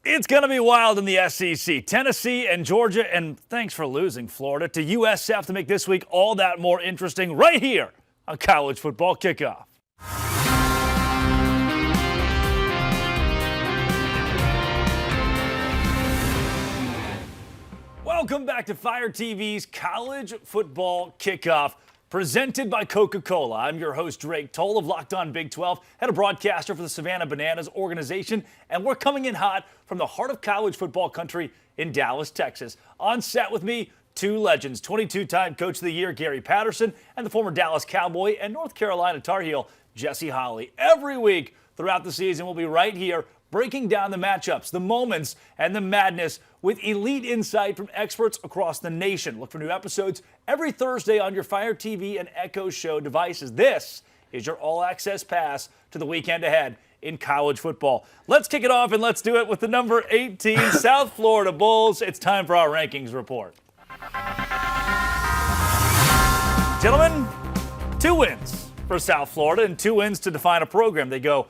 It's going to be wild in the SEC. Tennessee and Georgia, and thanks for losing, Florida, to USF to make this week all that more interesting right here on College Football Kickoff. Welcome back to Fire TV's College Football Kickoff, presented by Coca-Cola. I'm your host, Drake Toll of Locked On Big 12, head of broadcaster for the Savannah Bananas organization, and we're coming in hot from the heart of college football country in Dallas, Texas. On set with me, two legends, 22-time Coach of the Year Gary Patterson and the former Dallas Cowboy and North Carolina Tar Heel Jesse Holley. Every week throughout the season, we'll be right here breaking down the matchups, the moments, and the madness with elite insight from experts across the nation. Look for new episodes every Thursday on your Fire TV and Echo Show devices. This is your all-access pass to the weekend ahead in college football. Let's kick it off, and let's do it with the number 18 South Florida Bulls. It's time for our rankings report. Gentlemen, 2 wins for South Florida and 2 wins to define a program. They go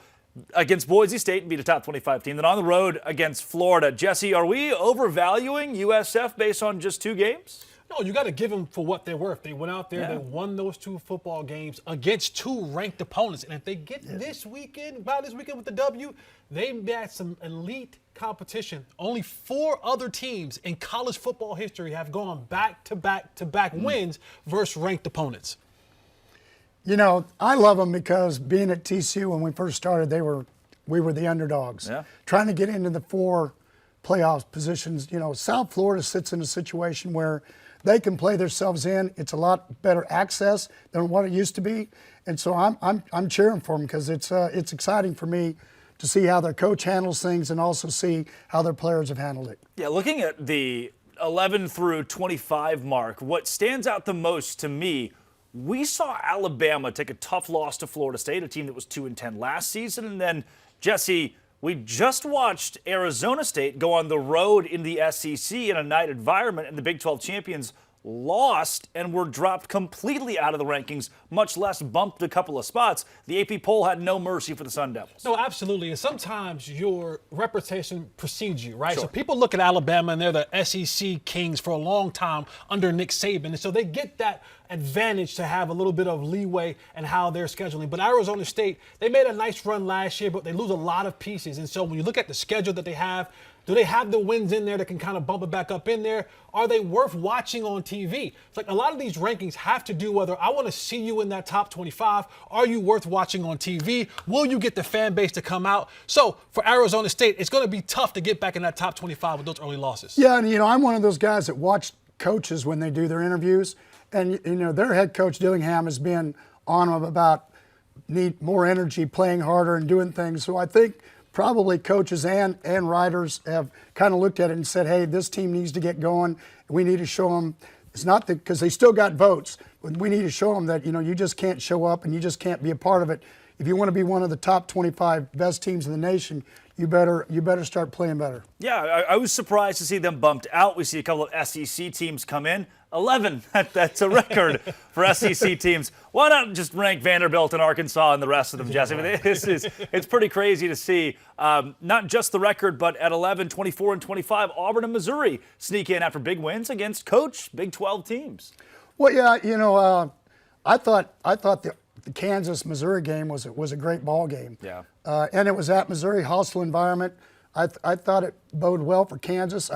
against Boise State and beat a top 25 team. Then on the road against Florida. Jesse, are we overvaluing USF based on just 2 games? No, you got to give them for what they're worth. They went out there, They won those 2 football games against 2 ranked opponents. And if they get this weekend with the W, they met some elite competition. Only 4 other teams in college football history have gone back-to-back wins versus ranked opponents. You know, I love them because being at TCU when we first started, we were the underdogs. Yeah. Trying to get into the 4 playoff positions. You know, South Florida sits in a situation where they can play themselves in. It's a lot better access than what it used to be, and so I'm cheering for them because it's exciting for me to see how their coach handles things and also see how their players have handled it. Yeah, looking at the 11 through 25 mark, what stands out the most to me, we saw Alabama take a tough loss to Florida State, a team that was 2-10 last season. And then, Jesse, we just watched Arizona State go on the road in the SEC in a night environment, and the Big 12 champions lost and were dropped completely out of the rankings, much less bumped a couple of spots. The AP poll had no mercy for the Sun Devils. No, absolutely. And sometimes your reputation precedes you, right? Sure. So people look at Alabama and they're the SEC kings for a long time under Nick Saban. And so they get that advantage to have a little bit of leeway in how they're scheduling. But Arizona State, they made a nice run last year, but they lose a lot of pieces. And so when you look at the schedule that they have, do they have the wins in there that can kind of bump it back up in there? Are they worth watching on TV? It's like a lot of these rankings have to do whether I want to see you in that top 25. Are you worth watching on TV? Will you get the fan base to come out? So for Arizona State, it's going to be tough to get back in that top 25 with those early losses. Yeah, and I'm one of those guys that watch coaches when they do their interviews. And, their head coach, Dillingham, has been on them about need more energy, playing harder, and doing things. So I think probably coaches and writers have kind of looked at it and said, hey, this team needs to get going. We need to show them. It's not because they still got votes, but we need to show them that, you just can't show up and you just can't be a part of it. If you want to be one of the top 25 best teams in the nation, you better start playing better. Yeah, I was surprised to see them bumped out. We see a couple of SEC teams come in. 11, that's a record for SEC teams. Why not just rank Vanderbilt and Arkansas and the rest of them, Jesse? I mean, it's pretty crazy to see not just the record, but at 11, 24, and 25, Auburn and Missouri sneak in after big wins against coach Big 12 teams. Well, yeah, I thought the Kansas-Missouri game was a great ball game. Yeah. And it was at Missouri, hostile environment. I thought it boded well for Kansas.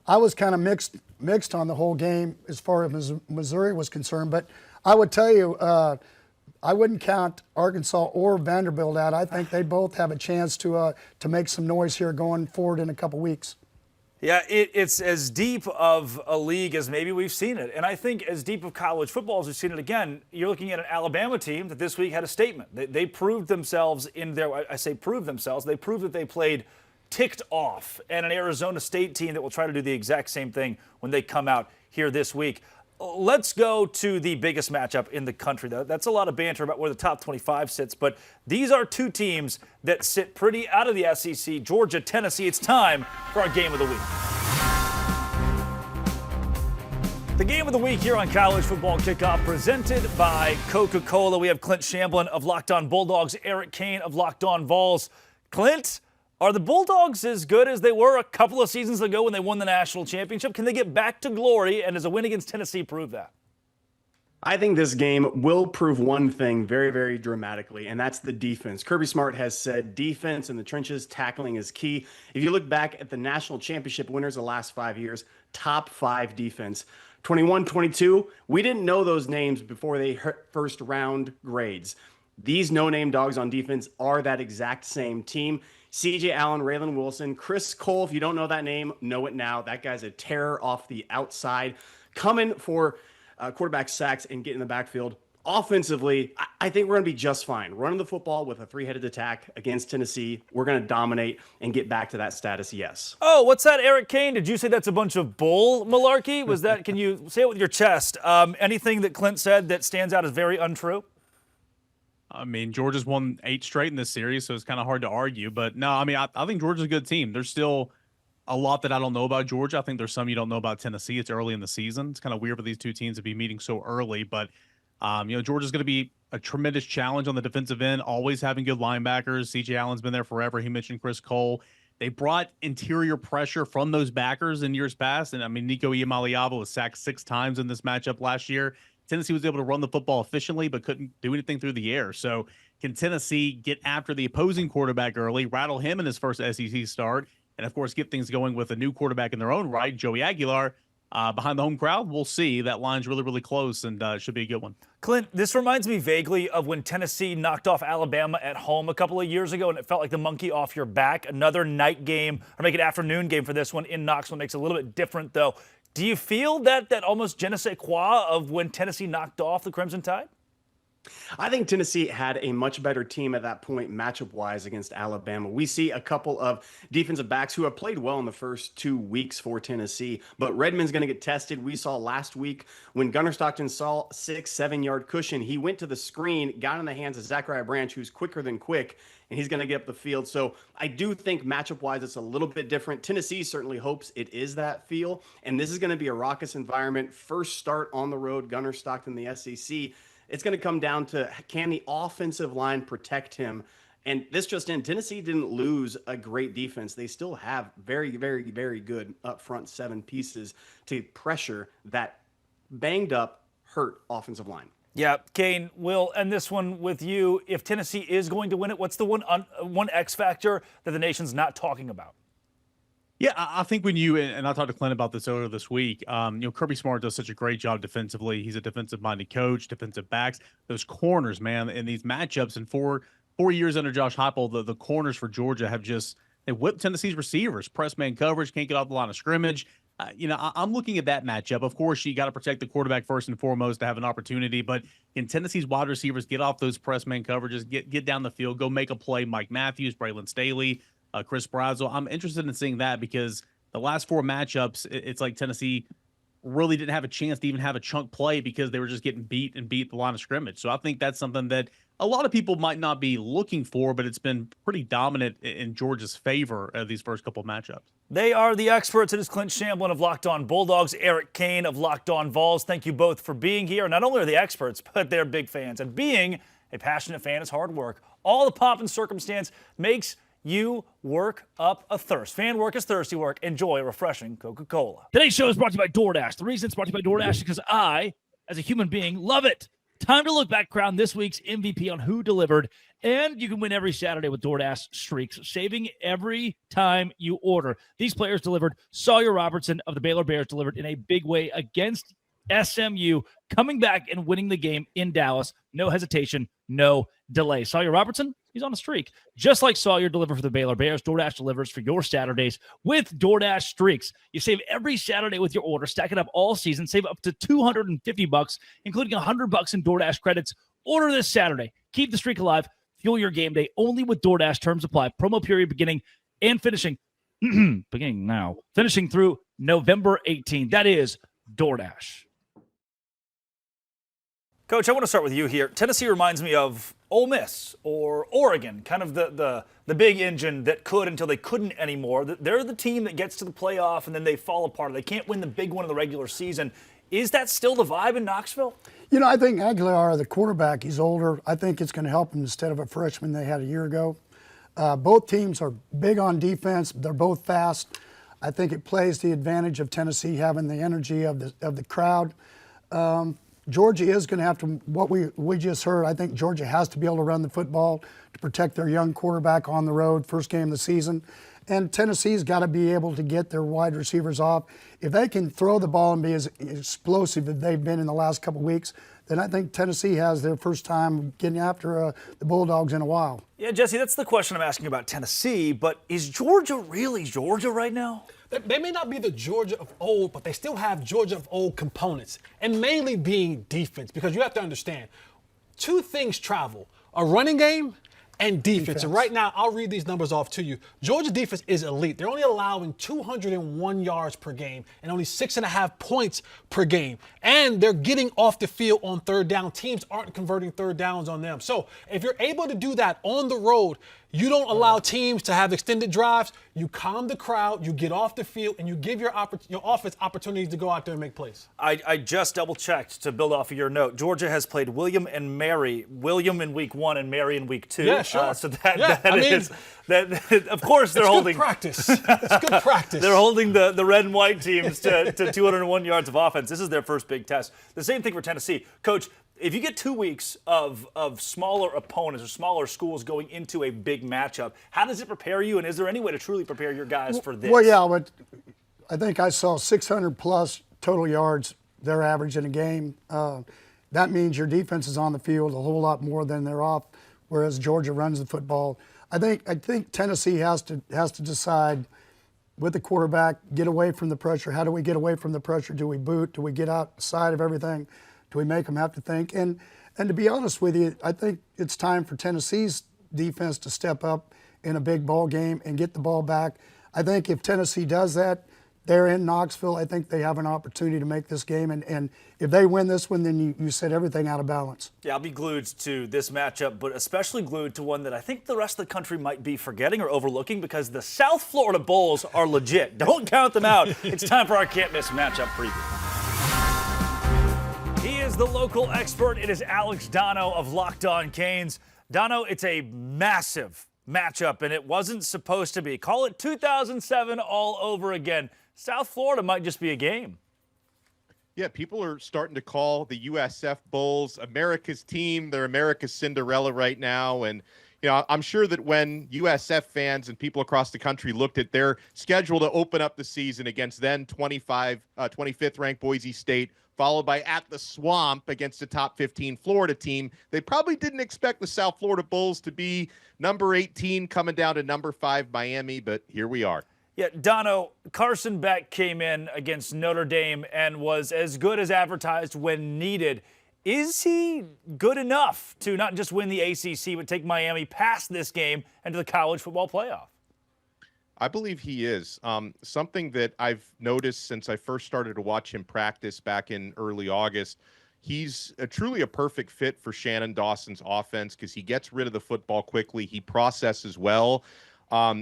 I was kind of mixed on the whole game as far as Missouri was concerned. But I would tell you, I wouldn't count Arkansas or Vanderbilt out. I think they both have a chance to make some noise here going forward in a couple weeks. Yeah, it's as deep of a league as maybe we've seen it. And I think as deep of college football as we've seen it again. You're looking at an Alabama team that this week had a statement. They proved themselves in their, I say proved themselves, they proved that they played ticked off, and an Arizona State team that will try to do the exact same thing when they come out here this week. Let's go to the biggest matchup in the country. That's a lot of banter about where the top 25 sits, but these are 2 teams that sit pretty out of the SEC, Georgia, Tennessee. It's time for our Game of the Week. The Game of the Week here on College Football Kickoff, presented by Coca-Cola. We have Clint Shamblin of Locked On Bulldogs, Eric Kane of Locked On Vols. Clint, Are the Bulldogs as good as they were a couple of seasons ago when they won the national championship? Can they get back to glory? And does a win against Tennessee prove that? I think this game will prove one thing very, very dramatically, and that's the defense. Kirby Smart has said defense in the trenches, tackling is key. If you look back at the national championship winners the last 5 years, top 5 defense. 21, 22, we didn't know those names before they hit first round grades. These no-name dogs on defense are that exact same team. C.J. Allen, Raylan Wilson, Chris Cole, if you don't know that name, know it now. That guy's a terror off the outside. Coming for quarterback sacks and get in the backfield. Offensively, I think we're going to be just fine. Running the football with a 3-headed attack against Tennessee, we're going to dominate and get back to that status, yes. Oh, what's that, Eric Kane? Did you say that's a bunch of bull malarkey? Was that? Can you say it with your chest? Anything that Clint said that stands out as very untrue? I mean, Georgia's won 8 straight in this series, so it's kind of hard to argue. But no, I mean, I think Georgia's a good team. There's still a lot that I don't know about Georgia. I think there's some you don't know about Tennessee. It's early in the season. It's kind of weird for these two teams to be meeting so early. But, Georgia's going to be a tremendous challenge on the defensive end, always having good linebackers. C.J. Allen's been there forever. He mentioned Chris Cole. They brought interior pressure from those backers in years past. And, I mean, Nico Iamaleava was sacked 6 times in this matchup last year. Tennessee was able to run the football efficiently but couldn't do anything through the air. So can Tennessee get after the opposing quarterback early, rattle him in his first SEC start, and, of course, get things going with a new quarterback in their own right, Joey Aguilar, behind the home crowd? We'll see. That line's really, really close, and should be a good one. Clint, this reminds me vaguely of when Tennessee knocked off Alabama at home a couple of years ago, and it felt like the monkey off your back. Another night game, or make it afternoon game for this one in Knoxville. Makes it a little bit different, though. Do you feel that almost je ne sais quoi of when Tennessee knocked off the Crimson Tide? I think Tennessee had a much better team at that point matchup-wise against Alabama. We see a couple of defensive backs who have played well in the first 2 weeks for Tennessee, but Redmond's going to get tested. We saw last week when Gunnar Stockton saw 6-7-yard cushion, he went to the screen, got in the hands of Zachariah Branch, who's quicker than quick, and he's going to get up the field. So I do think matchup-wise it's a little bit different. Tennessee certainly hopes it is that feel, and this is going to be a raucous environment. First start on the road, Gunnar Stockton, the SEC. It's going to come down to, can the offensive line protect him? And this just in, Tennessee didn't lose a great defense. They still have very, very, very good up front 7 pieces to pressure that banged up, hurt offensive line. Yeah, Kane, we'll end this one with you. If Tennessee is going to win it, what's the one X factor that the nation's not talking about? Yeah, I think when you, and I talked to Clint about this earlier this week, Kirby Smart does such a great job defensively. He's a defensive-minded coach, defensive backs. Those corners, man, in these matchups, and 4 years under Josh Heupel, the corners for Georgia have just, they whipped Tennessee's receivers. Press man coverage, can't get off the line of scrimmage. I'm looking at that matchup. Of course, you got to protect the quarterback first and foremost to have an opportunity, but can Tennessee's wide receivers get off those press man coverages, get down the field, go make a play? Mike Matthews, Braylon Staley, Chris Brazel. I'm interested in seeing that because the last 4 matchups, it's like Tennessee really didn't have a chance to even have a chunk play because they were just getting beat the line of scrimmage. So I think that's something that a lot of people might not be looking for, but it's been pretty dominant in Georgia's favor these first couple of matchups. They are the experts. It is Clint Shamblin of Locked On Bulldogs, Eric Kane of Locked On Vols. Thank you both for being here. Not only are they experts, but they're big fans. And being a passionate fan is hard work. All the pomp and circumstance makes you work up a thirst. Fan work is thirsty work. Enjoy a refreshing Coca-Cola. Today's show is brought to you by DoorDash. The reason it's brought to you by DoorDash is because I, as a human being, love it. Time to look back, crown this week's MVP on who delivered. And you can win every Saturday with DoorDash Streaks, saving every time you order. These players delivered. Sawyer Robertson of the Baylor Bears delivered in a big way against SMU, coming back and winning the game in Dallas. No hesitation, no delay. Sawyer Robertson, he's on a streak. Just like Sawyer delivered for the Baylor Bears, DoorDash delivers for your Saturdays with DoorDash Streaks. You save every Saturday with your order, stack it up all season, save up to $250, including $100 in DoorDash credits. Order this Saturday. Keep the streak alive. Fuel your game day only with DoorDash. Terms apply. Promo period beginning and finishing. Beginning now. Finishing through November 18th. That is DoorDash. Coach, I want to start with you here. Tennessee reminds me of Ole Miss or Oregon, kind of the big engine that could until they couldn't anymore. They're the team that gets to the playoff and then they fall apart. They can't win the big one in the regular season. Is that still the vibe in Knoxville? I think Aguilar, the quarterback, he's older. I think it's going to help him instead of a freshman they had a year ago. Both teams are big on defense. They're both fast. I think it plays the advantage of Tennessee having the energy of the crowd. Georgia is going to have to, what we just heard, I think Georgia has to be able to run the football to protect their young quarterback on the road, first game of the season. And Tennessee's got to be able to get their wide receivers off. If they can throw the ball and be as explosive as they've been in the last couple of weeks, then I think Tennessee has their first time getting after the Bulldogs in a while. Yeah, Jesse, that's the question I'm asking about Tennessee, but is Georgia really Georgia right now? They may not be the Georgia of old, but they still have Georgia of old components, and mainly being defense, because you have to understand, two things travel, a running game and defense. And right now, I'll read these numbers off to you. Georgia defense is elite. They're only allowing 201 yards per game and only 6.5 points per game. And they're getting off the field on third down. Teams aren't converting third downs on them. So if you're able to do that on the road, you don't allow teams to have extended drives. You calm the crowd, you get off the field, and you give your offense opportunities to go out there and make plays. I just double-checked to build off of your note. Georgia has played William and Mary. William in week 1 and Mary in week 2. Yeah, sure. So of course they're holding. Good practice. It's good practice. They're holding the red and white teams to 201 yards of offense. This is their first big test. The same thing for Tennessee. Coach, if you get 2 weeks of smaller opponents or smaller schools going into a big matchup, how does it prepare you, and is there any way to truly prepare your guys for this? Well, yeah, but I think I saw 600-plus total yards they're averaging a game. That means your defense is on the field a whole lot more than they're off, whereas Georgia runs the football. I think Tennessee has to decide with the quarterback, get away from the pressure. How do we get away from the pressure? Do we boot? Do we get outside of everything? Do we make them have to think? And to be honest with you, I think it's time for Tennessee's defense to step up in a big ball game and get the ball back. I think if Tennessee does that, they're in Knoxville. I think they have an opportunity to make this game. And if they win this one, then you set everything out of balance. Yeah, I'll be glued to this matchup, but especially glued to one that I think the rest of the country might be forgetting or overlooking, because the South Florida Bulls are legit. Don't count them out. It's time for our can't miss matchup preview. He is the local expert. It is Alex Dono of Locked On Canes. Dono, it's a massive matchup, and it wasn't supposed to be. Call it 2007 all over again. South Florida might just be a game. Yeah, people are starting to call the USF Bulls America's team. They're America's Cinderella right now. And, you know, I'm sure that when USF fans and people across the country looked at their schedule to open up the season against then 25th ranked Boise State, followed by at the Swamp against a top 15 Florida team, they probably didn't expect the South Florida Bulls to be number 18 coming down to number 5 Miami, but here we are. Yeah, Dono, Carson Beck came in against Notre Dame and was as good as advertised when needed. Is he good enough to not just win the ACC, but take Miami past this game and to the college football playoff? I believe he is. Something that I've noticed since I first started to watch him practice back in early August, he's truly a perfect fit for Shannon Dawson's offense because he gets rid of the football quickly. He processes well.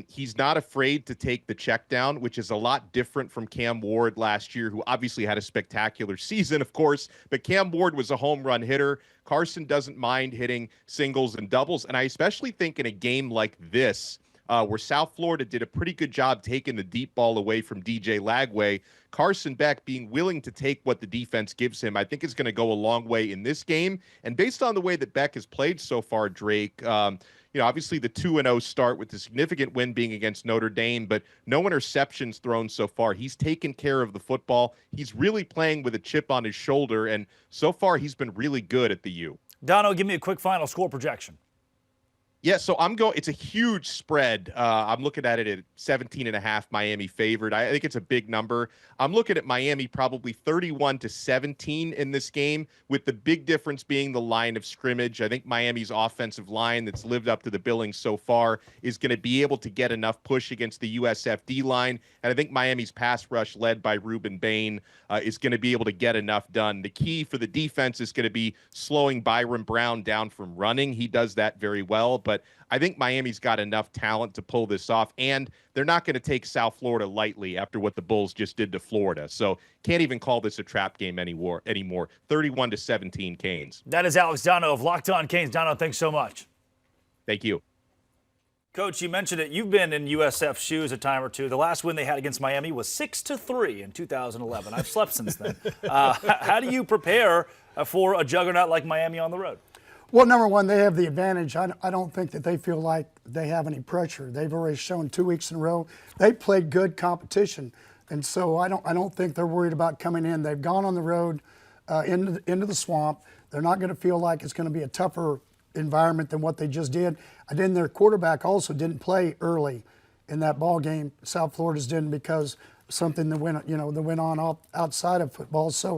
He's not afraid to take the check down, which is a lot different from Cam Ward last year, who obviously had a spectacular season, of course, but Cam Ward was a home run hitter. Carson doesn't mind hitting singles and doubles. And I especially think in a game like this, where South Florida did a pretty good job taking the deep ball away from DJ Lagway, Carson Beck being willing to take what the defense gives him, I think is going to go a long way in this game. And based on the way that Beck has played so far, Drake, obviously the 2-0 start with the significant win being against Notre Dame, but no interceptions thrown so far. He's taken care of the football. He's really playing with a chip on his shoulder, and so far he's been really good at the U. Dono, give me a quick final score projection. Yeah, so it's a huge spread. I'm looking at it at 17.5 Miami favored. I think it's a big number. I'm looking at Miami probably 31-17 in this game, with the big difference being the line of scrimmage. I think Miami's offensive line that's lived up to the billing so far is going to be able to get enough push against the USF D line. And I think Miami's pass rush led by Ruben Bain is going to be able to get enough done. The key for the defense is going to be slowing Byron Brown down from running. He does that very well, but I think Miami's got enough talent to pull this off, and they're not going to take South Florida lightly after what the Bulls just did to Florida. So can't even call this a trap game anymore. 31-17 Canes. That is Alex Dono of Locked On Canes. Dono, thanks so much. Thank you. Coach, you mentioned it. You've been in USF's shoes a time or two. The last win they had against Miami was 6-3 in 2011. I've slept since then. How do you prepare for a juggernaut like Miami on the road? Well, number one, they have the advantage. I don't think that they feel like they have any pressure. They've already shown 2 weeks in a row. They played good competition. And so I don't think they're worried about coming in. They've gone on the road into the swamp. They're not going to feel like it's going to be a tougher environment than what they just did. And then their quarterback also didn't play early in that ball game. South Florida's didn't because something that went on outside of football. So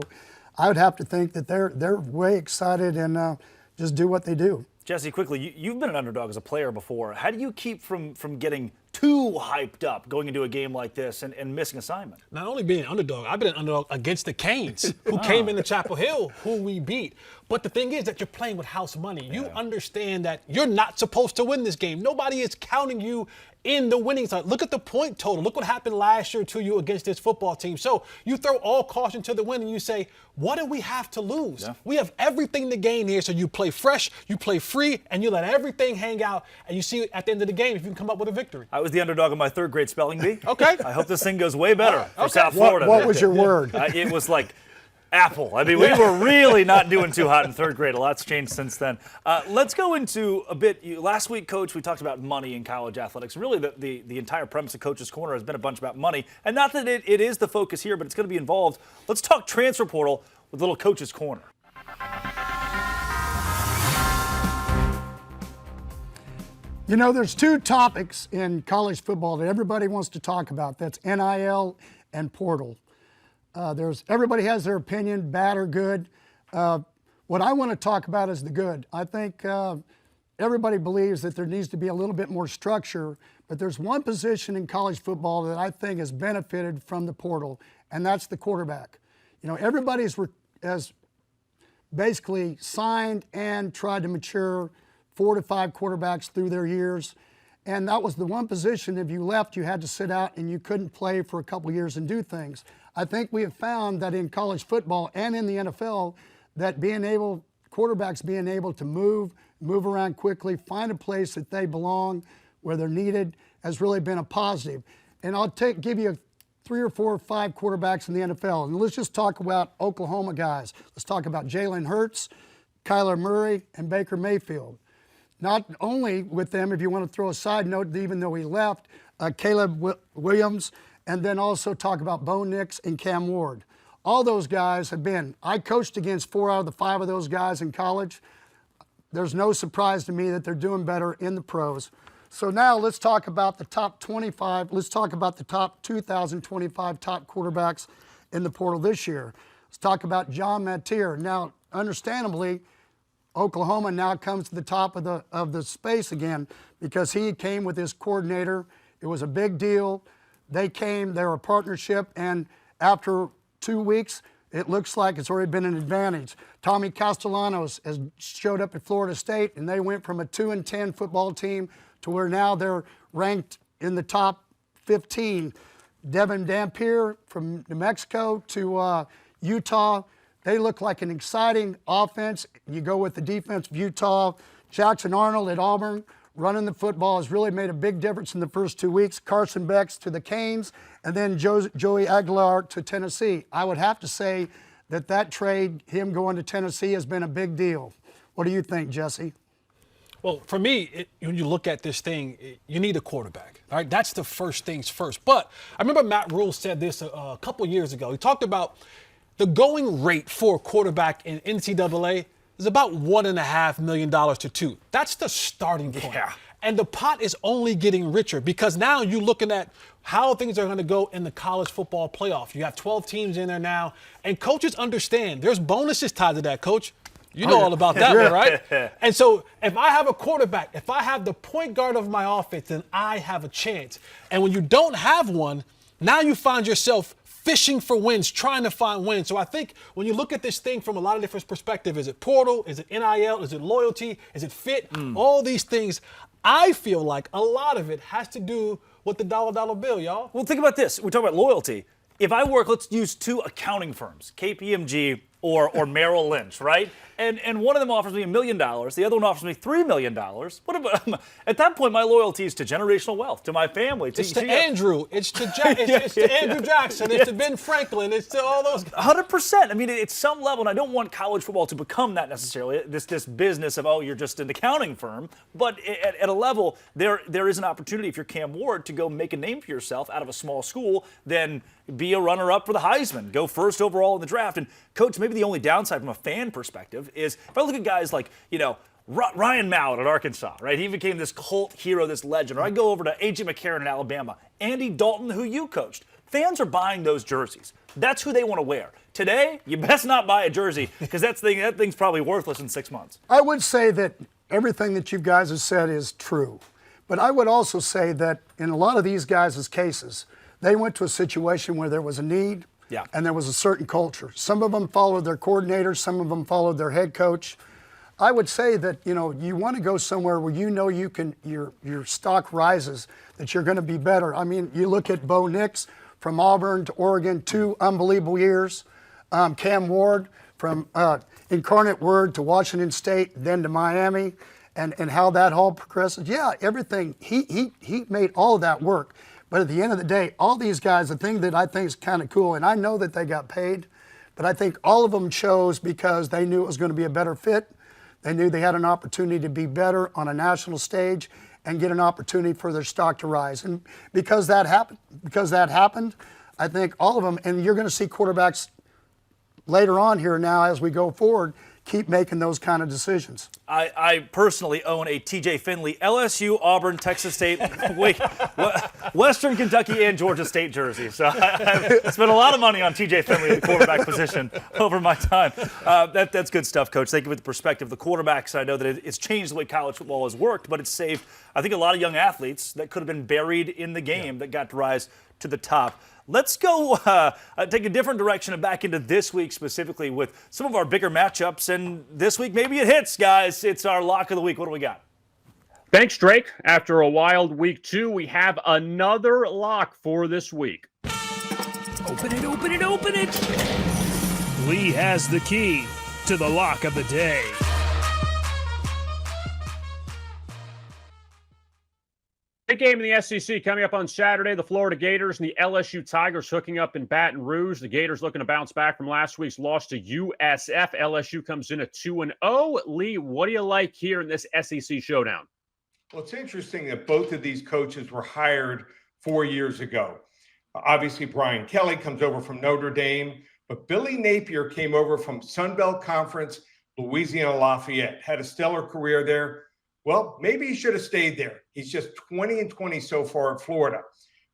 I would have to think that they're way excited and just do what they do. Jesse, quickly, you've been an underdog as a player before. How do you keep from getting too hyped up going into a game like this and missing assignment? Not only being an underdog, I've been an underdog against the Canes, who came into Chapel Hill, who we beat. But the thing is that you're playing with house money. You understand that you're not supposed to win this game. Nobody is counting you in the winning side. Look at the point total. Look what happened last year to you against this football team. So you throw all caution to the wind and you say, what do we have to lose? Yeah. We have everything to gain here. So you play fresh, you play free, and you let everything hang out. And you see at the end of the game if you can come up with a victory. I was the underdog in my third grade spelling bee. Okay. I hope this thing goes way better for South Florida. What was your word? It was like apple. I mean, we were really not doing too hot in third grade. A lot's changed since then. Let's go into a bit. Last week, Coach, we talked about money in college athletics. Really, the entire premise of Coach's Corner has been a bunch about money. And not that it is the focus here, but it's going to be involved. Let's talk transfer portal with a little Coach's Corner. You know, there's two topics in college football that everybody wants to talk about. That's NIL and portal. Everybody has their opinion, bad or good. What I want to talk about is the good. I think everybody believes that there needs to be a little bit more structure, but there's one position in college football that I think has benefited from the portal, and that's the quarterback. You know, everybody has basically signed and tried to mature 4 to 5 quarterbacks through their years. And that was the one position, if you left, you had to sit out and you couldn't play for a couple years and do things. I think we have found that in college football and in the NFL, that quarterbacks being able to move around quickly, find a place that they belong, where they're needed, has really been a positive. And I'll give you 3 or 4 or 5 quarterbacks in the NFL. And let's just talk about Oklahoma guys. Let's talk about Jalen Hurts, Kyler Murray, and Baker Mayfield. Not only with them, if you want to throw a side note, even though he left, Caleb Williams, and then also talk about Bo Nix and Cam Ward. All those guys I coached against 4 out of the 5 of those guys in college. There's no surprise to me that they're doing better in the pros. So now let's talk about the top 25. Let's talk about the top 2025 top quarterbacks in the portal this year. Let's talk about John Mateer. Now, understandably, Oklahoma now comes to the top of the space again because he came with his coordinator. It was a big deal. They were a partnership, and after 2 weeks, it looks like it's already been an advantage. Tommy Castellanos has showed up at Florida State, and they went from a 2-10 football team to where now they're ranked in the top 15. Devin Dampier from New Mexico to Utah. They look like an exciting offense. You go with the defense of Utah. Jackson Arnold at Auburn running the football has really made a big difference in the first 2 weeks. Carson Beck to the Canes, and then Joey Aguilar to Tennessee. I would have to say that trade, him going to Tennessee, has been a big deal. What do you think, Jesse? Well, for me, when you look at this thing, you need a quarterback. All right, that's the first things first. But I remember Matt Rule said this a couple years ago. He talked about the going rate for a quarterback in NCAA is about $1.5 million to $2 million. That's the starting point. Yeah. And the pot is only getting richer because now you're looking at how things are going to go in the college football playoff. You have 12 teams in there now, and coaches understand there's bonuses tied to that, Coach. You know all about that one, right? And so if I have a quarterback, if I have the point guard of my offense, then I have a chance. And when you don't have one, now you find yourself fishing for wins, trying to find wins. So I think when you look at this thing from a lot of different perspectives, is it portal? Is it NIL? Is it loyalty? Is it fit? All these things, I feel like a lot of it has to do with the dollar bill, y'all. Well, think about this. We're talking about loyalty. If I work, let's use 2 accounting firms, KPMG or Merrill Lynch, right? and one of them offers me $1 million, the other one offers me $3 million. What about, at that point, my loyalty is to generational wealth, to my family. It's to Andrew. It's to it's to Andrew Jackson. It's to Ben Franklin. It's to all those guys. 100%. I mean, it's some level, and I don't want college football to become that necessarily, this business of, oh, you're just an accounting firm. But at a level, there is an opportunity if you're Cam Ward to go make a name for yourself out of a small school, then be a runner-up for the Heisman, go first overall in the draft. And, Coach, maybe the only downside from a fan perspective is if I look at guys like, Ryan Mallett at Arkansas, right? He became this cult hero, this legend. Or I go over to A.J. McCarron in Alabama, Andy Dalton, who you coached. Fans are buying those jerseys. That's who they want to wear. Today, you best not buy a jersey because that thing's probably worthless in 6 months. I would say that everything that you guys have said is true. But I would also say that in a lot of these guys' cases, they went to a situation where there was a need and there was a certain culture. Some of them followed their coordinator, some of them followed their head coach. I would say that, you want to go somewhere where you can, your stock rises, that you're going to be better. I mean, you look at Bo Nix from Auburn to Oregon, 2 unbelievable years. Cam Ward from Incarnate Word to Washington State, then to Miami, and how that all progresses. Yeah, everything, he made all of that work. But at the end of the day, all these guys, the thing that I think is kind of cool, and I know that they got paid, but I think all of them chose because they knew it was going to be a better fit. They knew they had an opportunity to be better on a national stage and get an opportunity for their stock to rise. And because that happened, I think all of them, and you're going to see quarterbacks later on here now as we go forward, keep making those kind of decisions. I personally own a TJ Finley, LSU, Auburn, Texas State, Western Kentucky, and Georgia State jersey. So I spent a lot of money on TJ Finley at the quarterback position over my time. That's good stuff, Coach. Thank you for the perspective. The quarterbacks, I know that it's changed the way college football has worked, but it's saved, I think, a lot of young athletes that could have been buried in the game that got to rise to the top. Let's go take a different direction and back into this week specifically with some of our bigger matchups. And this week, maybe it hits, guys. It's our lock of the week. What do we got? Thanks, Drake. After a wild week 2, we have another lock for this week. Open it, open it, open it. Lee has the key to the lock of the day. Big game in the SEC coming up on Saturday. The Florida Gators and the LSU Tigers hooking up in Baton Rouge. The Gators looking to bounce back from last week's loss to USF. LSU comes in at 2-0. Lee, what do you like here in this SEC showdown? Well, it's interesting that both of these coaches were hired 4 years ago. Obviously, Brian Kelly comes over from Notre Dame, but Billy Napier came over from Sun Belt Conference, Louisiana Lafayette, had a stellar career there. Well, maybe he should have stayed there. He's just 20-20 so far at Florida.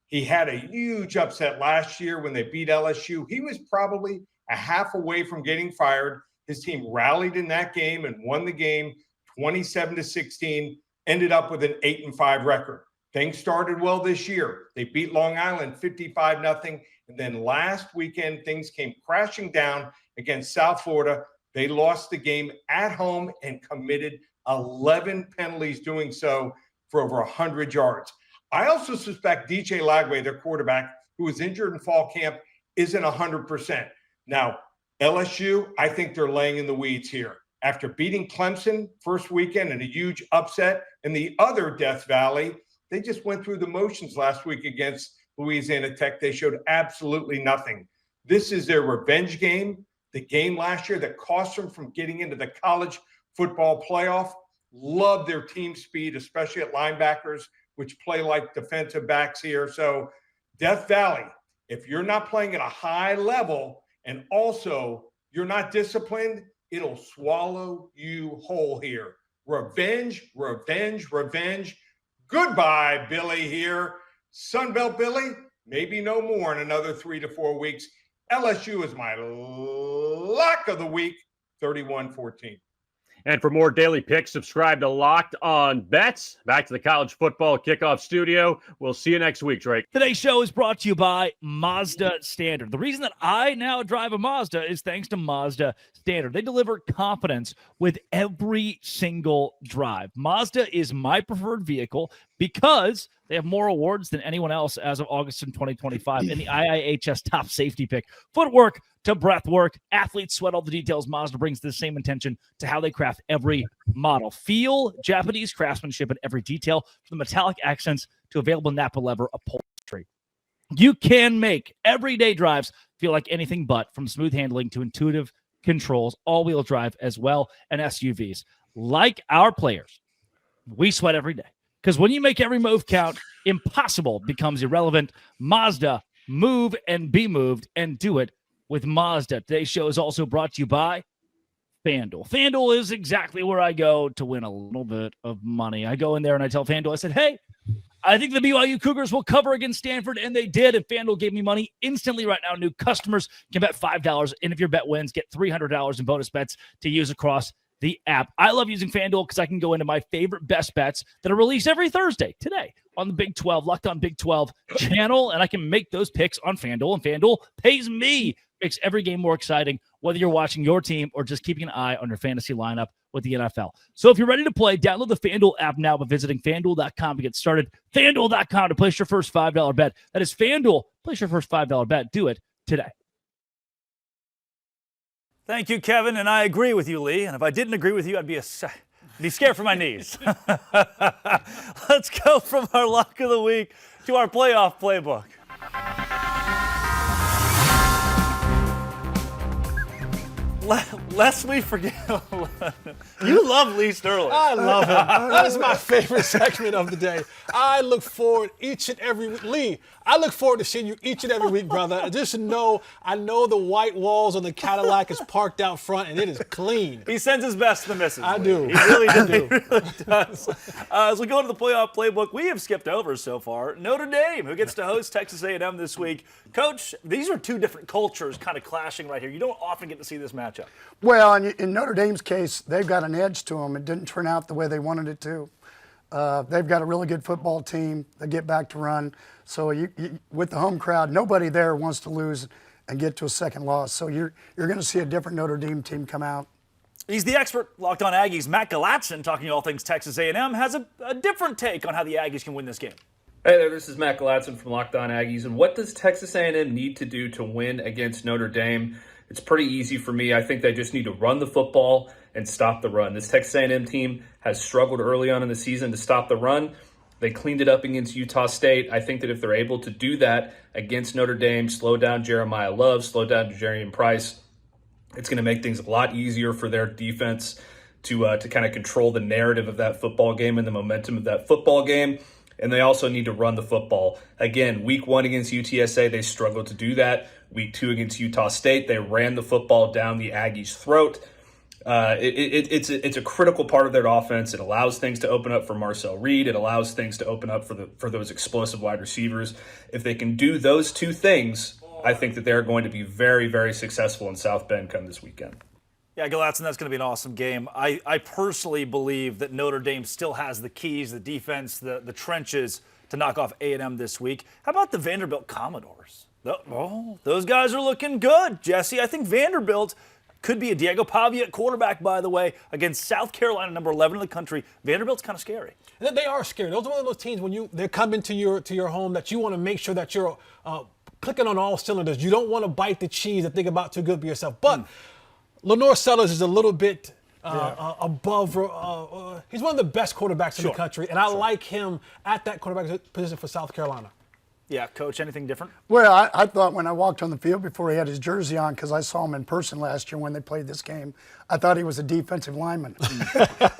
He had a huge upset last year when they beat LSU. He was probably a half away from getting fired. His team rallied in that game and won the game 27-16, ended up with an 8-5 record. Things started well this year. They beat Long Island 55-0. And then last weekend, things came crashing down against South Florida. They lost the game at home and committed 11 penalties doing so for over 100 yards. I also suspect DJ Lagway, their quarterback, who was injured in fall camp, isn't 100%. Now, LSU, I think they're laying in the weeds here. After beating Clemson first weekend in a huge upset in the other Death Valley, they just went through the motions last week against Louisiana Tech. They showed absolutely nothing. This is their revenge game, the game last year that cost them from getting into the college football playoff. Love their team speed, especially at linebackers, which play like defensive backs here. So Death Valley, if you're not playing at a high level and also you're not disciplined, it'll swallow you whole here. Revenge, revenge, revenge. Goodbye, Billy here. Sunbelt Billy, maybe no more in another 3 to 4 weeks. LSU is my lock of the week, 31-14. And for more daily picks, subscribe to Locked On Bets. Back to the college football kickoff studio. We'll see you next week, Drake. Today's show is brought to you by Mazda Standard. The reason that I now drive a Mazda is thanks to Mazda Standard. They deliver confidence with every single drive. Mazda is my preferred vehicle because they have more awards than anyone else as of August in 2025 in the IIHS top safety pick. Footwork to breath work. Athletes sweat all the details. Mazda brings the same intention to how they craft every model. Feel Japanese craftsmanship in every detail, from the metallic accents to available Napa leather upholstery. You can make everyday drives feel like anything but, from smooth handling to intuitive controls, all-wheel drive as well, and SUVs. Like our players, we sweat every day. Because when you make every move count, impossible becomes irrelevant. Mazda, move and be moved, and do it with Mazda. Today's show is also brought to you by FanDuel. FanDuel is exactly where I go to win a little bit of money. I go in there and I tell FanDuel, I said, hey, I think the BYU Cougars will cover against Stanford, and they did, and FanDuel gave me money instantly right now. New customers can bet $5, and if your bet wins, get $300 in bonus bets to use across the app. I love using FanDuel because I can go into my favorite best bets that are released every Thursday, today, on the Big 12, Locked On Big 12 channel, and I can make those picks on FanDuel, and FanDuel pays me. Makes every game more exciting, whether you're watching your team or just keeping an eye on your fantasy lineup with the NFL. So if you're ready to play, download the FanDuel app now by visiting FanDuel.com to get started. FanDuel.com to place your first $5 bet. That is FanDuel. Place your first $5 bet. Do it today. Thank you, Kevin, and I agree with you, Lee. And if I didn't agree with you, I'd be scared for my knees. Let's go from our lock of the week to our playoff playbook. Lest we forget, you love Lee Sterling. I love him. That is my favorite segment of the day. I look forward each and every week. Lee, I look forward to seeing you each and every week, brother. Just know, I know the white walls on the Cadillac is parked out front, and it is clean. He sends his best to the missus. I do. He really does. He really does. As we go to the playoff playbook, we have skipped over so far Notre Dame, who gets to host Texas A&M this week. Coach, these are two different cultures kind of clashing right here. You don't often get to see this matchup. Well, in Notre Dame's case, they've got an edge to them. It didn't turn out the way they wanted it to. They've got a really good football team. They get back to run. So with the home crowd, nobody there wants to lose and get to a second loss. So you're going to see a different Notre Dame team come out. He's the expert, Locked On Aggies. Matt Galatson, talking all things Texas A&M, has a different take on how the Aggies can win this game. Hey there, this is Matt Galatson from Locked On Aggies. And what does Texas A&M need to do to win against Notre Dame? It's pretty easy for me. I think they just need to run the football and stop the run. This Texas A&M team has struggled early on in the season to stop the run. They cleaned it up against Utah State. I think that if they're able to do that against Notre Dame, slow down Jeremiah Love, slow down Jarian Price, it's going to make things a lot easier for their defense to kind of control the narrative of that football game and the momentum of that football game. And they also need to run the football. Again, week 1 against UTSA, they struggled to do that. Week 2 against Utah State, they ran the football down the Aggies' throat. It's a critical part of their offense. It allows things to open up for Marcel Reed. It allows things to open up for those explosive wide receivers. If they can do those two things, I think that they're going to be very, very successful in South Bend come this weekend. Yeah, Galatson, that's going to be an awesome game. I personally believe that Notre Dame still has the keys, the defense, the trenches to knock off A&M this week. How about the Vanderbilt Commodores? Those guys are looking good, Jesse. I think Vanderbilt could be a Diego Pavia at quarterback, by the way, against South Carolina, number 11 in the country. Vanderbilt's kind of scary. They are scary. Those are one of those teams when they come into your home that you want to make sure that you're clicking on all cylinders. You don't want to bite the cheese and think about too good for yourself. But Lenore Sellers is a little bit above. He's one of the best quarterbacks in the country, and I like him at that quarterback position for South Carolina. Yeah, Coach, anything different? Well, I thought when I walked on the field before he had his jersey on, because I saw him in person last year when they played this game, I thought he was a defensive lineman.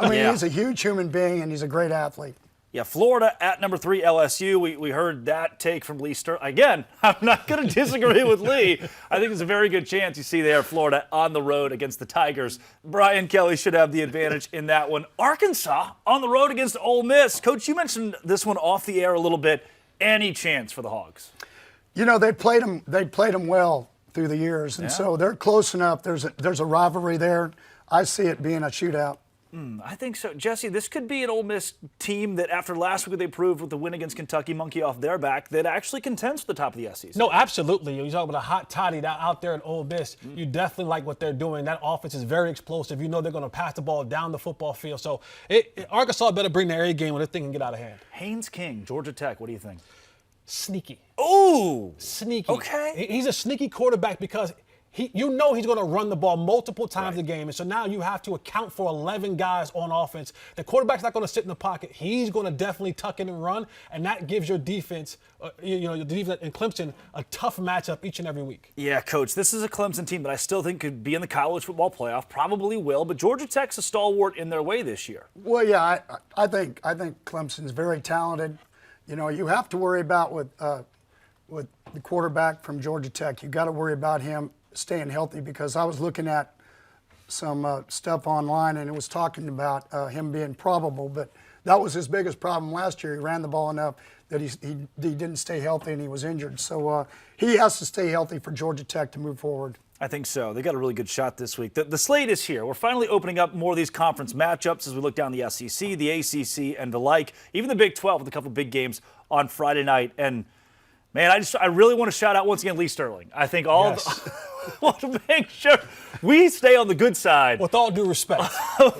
I mean, he's a huge human being, and he's a great athlete. Yeah, Florida at number 3 LSU. We heard that take from Lee Sterling. Again, I'm not going to disagree with Lee. I think there's a very good chance you see there Florida on the road against the Tigers. Brian Kelly should have the advantage in that one. Arkansas on the road against Ole Miss. Coach, you mentioned this one off the air a little bit. Any chance for the Hogs? You know, they played them well through the years, and so they're close enough. There's a rivalry there. I see it being a shootout. I think so. Jesse, this could be an Ole Miss team that after last week they proved with the win against Kentucky, monkey off their back, that actually contends for the top of the SEC. No, absolutely. You talk about a hot toddy out there at Ole Miss. You definitely like what they're doing. That offense is very explosive. You know they're going to pass the ball down the football field. So Arkansas better bring their A game when this thing can get out of hand. Haynes King, Georgia Tech, what do you think? Sneaky. Ooh. Sneaky. Okay. He's a sneaky quarterback because he's going to run the ball multiple times a game. And so now you have to account for 11 guys on offense. The quarterback's not going to sit in the pocket. He's going to definitely tuck in and run. And that gives your defense, your defense in Clemson, a tough matchup each and every week. Yeah, Coach, this is a Clemson team that I still think could be in the college football playoff. Probably will. But Georgia Tech's a stalwart in their way this year. Well, yeah, I think Clemson's very talented. You have to worry about with the quarterback from Georgia Tech. You got to worry about him staying healthy, because I was looking at some stuff online and it was talking about him being probable, but that was his biggest problem last year. He ran the ball enough that he didn't stay healthy and he was injured. So he has to stay healthy for Georgia Tech to move forward. I think so. They got a really good shot this week. The slate is here. We're finally opening up more of these conference matchups as we look down the SEC, the ACC, and the like. Even the Big 12 with a couple big games on Friday night. And man, I really want to shout out once again Lee Sterling. I think want to make sure we stay on the good side. With all due respect,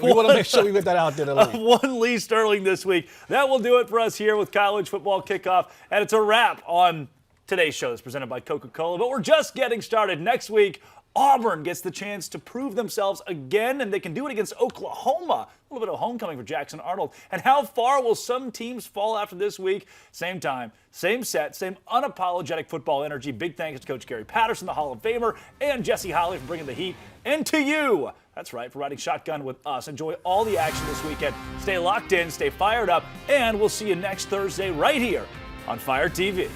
we want to make sure we get that out there to Lee. One Lee Sterling this week. That will do it for us here with College Football Kickoff. And it's a wrap on today's show. It's presented by Coca-Cola. But we're just getting started. Next week, Auburn gets the chance to prove themselves again, and they can do it against Oklahoma. A little bit of homecoming for Jackson Arnold. And how far will some teams fall after this week? Same time, same set, same unapologetic football energy. Big thanks to Coach Gary Patterson, the Hall of Famer, and Jesse Holley for bringing the heat. And to you, that's right, for riding shotgun with us. Enjoy all the action this weekend. Stay locked in, stay fired up, and we'll see you next Thursday right here on Fire TV.